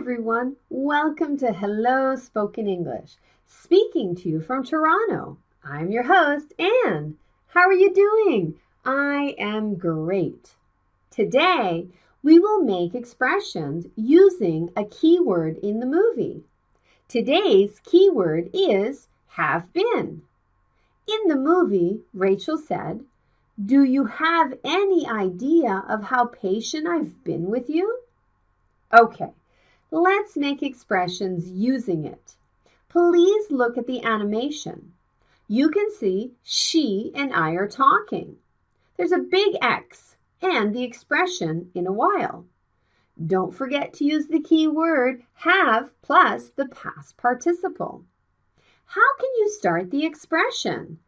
everyone. Welcome to Hello Spoken English. Speaking to you from Toronto. I'm your host, Anne. How are you doing? I am great. Today, we will make expressions using a keyword in the movie. Today's keyword is have been. In the movie, Rachel said, "Do you have any idea of how patient I've been with you?" Okay, let's make expressions using it. Please look at the animation. You can see she and I are talking. There's a big X and the expression in a while. Don't forget to use the key word have plus the past participle. How can you start the expression?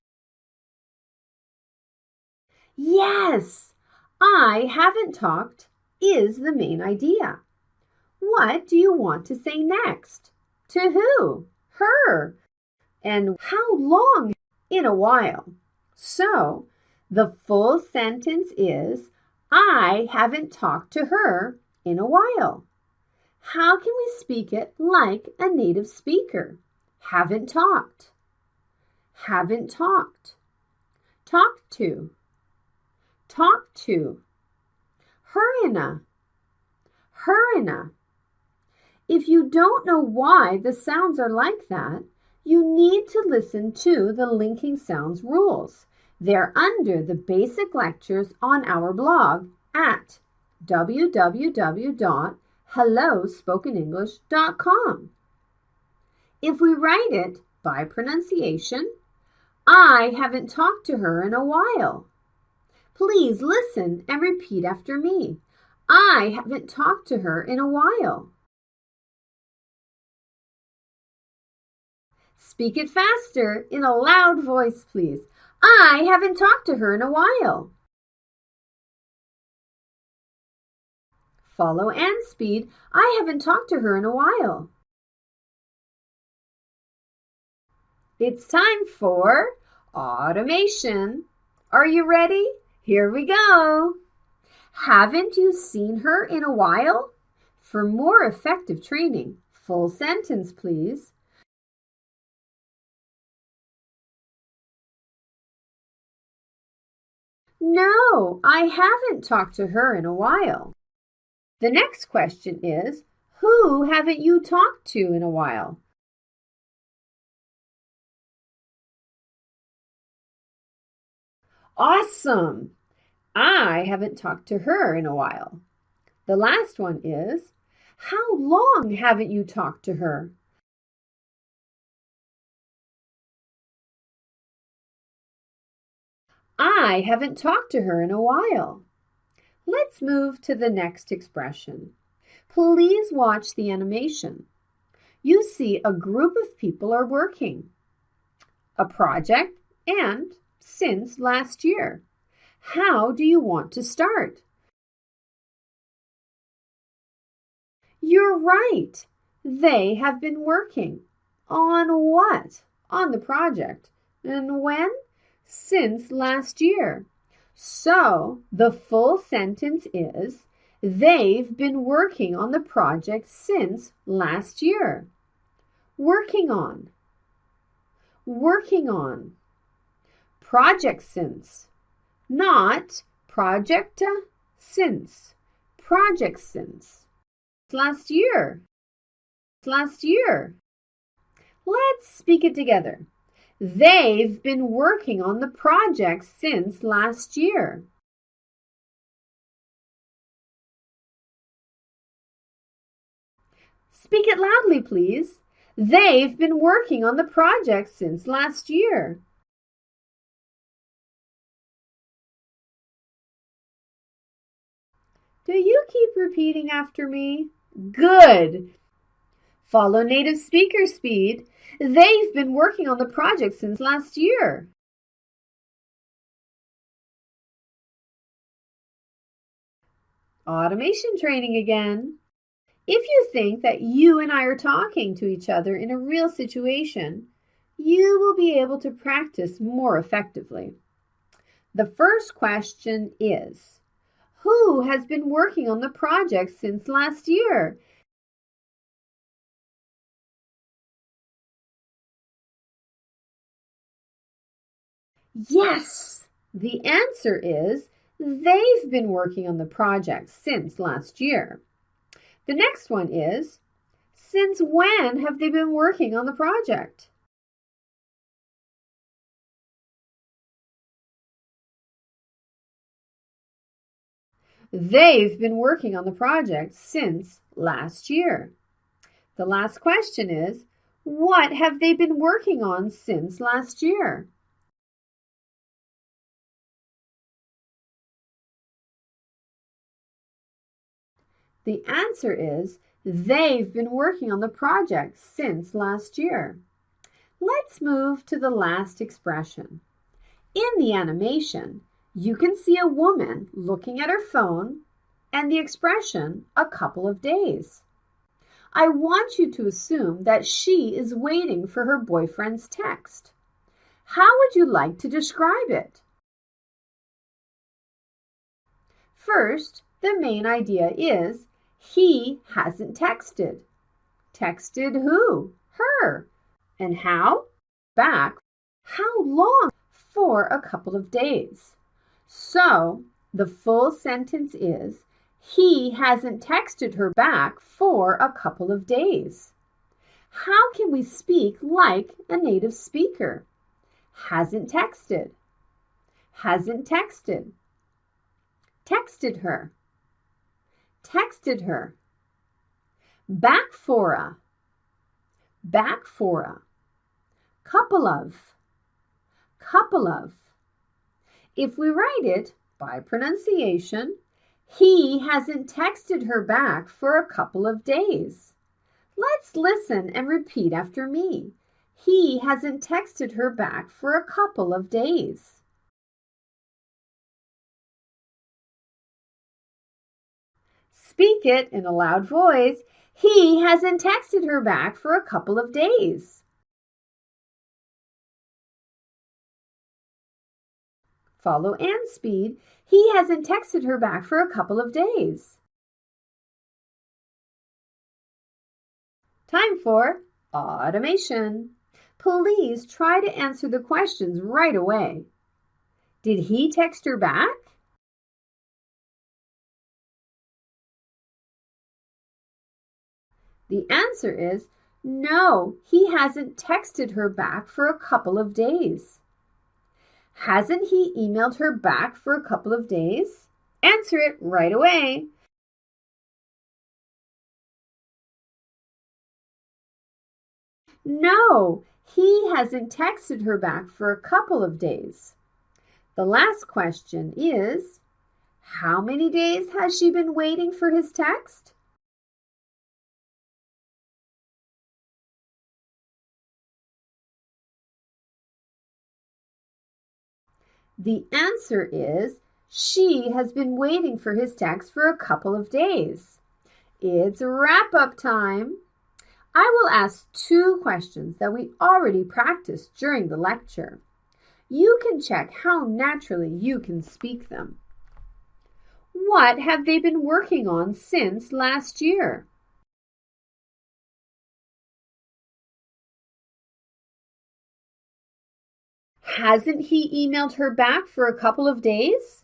Yes, I haven't talked is the main idea. What do you want to say next? To who? Her. And how long? In a while. So, the full sentence is, I haven't talked to her in a while. How can we speak it like a native speaker? Haven't talked. Haven't talked. Talk to. Talk to. Hurrina. Hurrina. If you don't know why the sounds are like that, you need to listen to the linking sounds rules. They're under the basic lectures on our blog at www.hellospokenenglish.com. If we write it by pronunciation, I haven't talked to her in a while. Please listen and repeat after me. I haven't talked to her in a while. Speak it faster in a loud voice, please. I haven't talked to her in a while. Follow Anne's speed. I haven't talked to her in a while. It's time for automation. Are you ready? Here we go. Haven't you seen her in a while? For more effective training, full sentence, please. No, I haven't talked to her in a while. The next question is, who haven't you talked to in a while? Awesome! I haven't talked to her in a while. The last one is, how long haven't you talked to her? I haven't talked to her in a while. Let's move to the next expression. Please watch the animation. You see a group of people are working. A project and since last year. How do you want to start? You're right. They have been working. On what? On the project. And when? Since last year. So, the full sentence is, they've been working on the project since last year. Working on. Working on. Project since. Not project since. Project since. Last year. Last year. Let's speak it together. They've been working on the project since last year. Speak it loudly, please. They've been working on the project since last year. Do you keep repeating after me? Good. Follow native speaker speed. They've been working on the project since last year. Automation training again. If you think that you and I are talking to each other in a real situation, you will be able to practice more effectively. The first question is, who has been working on the project since last year? Yes! The answer is they've been working on the project since last year. The next one is, since when have they been working on the project? They've been working on the project since last year. The last question is, what have they been working on since last year? The answer is, they've been working on the project since last year. Let's move to the last expression. In the animation, you can see a woman looking at her phone and the expression a couple of days. I want you to assume that she is waiting for her boyfriend's text. How would you like to describe it? First, the main idea is he hasn't texted. Texted who? Her. And how? Back. How long? For a couple of days. So, the full sentence is, he hasn't texted her back for a couple of days. How can we speak like a native speaker? Hasn't texted. Hasn't texted. Texted her. Texted her. Back for a. Back for a. Couple of. Couple of. If we write it by pronunciation, he hasn't texted her back for a couple of days. Let's listen and repeat after me. He hasn't texted her back for a couple of days. Speak it in a loud voice. He hasn't texted her back for a couple of days. Follow Anne's speed. He hasn't texted her back for a couple of days. Time for automation. Please try to answer the questions right away. Did he text her back? The answer is no, he hasn't texted her back for a couple of days. Hasn't he emailed her back for a couple of days? Answer it right away. No, he hasn't texted her back for a couple of days. The last question is, how many days has she been waiting for his text? The answer is she has been waiting for his text for a couple of days. It's wrap-up time. I will ask 2 questions that we already practiced during the lecture. You can check how naturally you can speak them. What have they been working on since last year? Hasn't he emailed her back for a couple of days?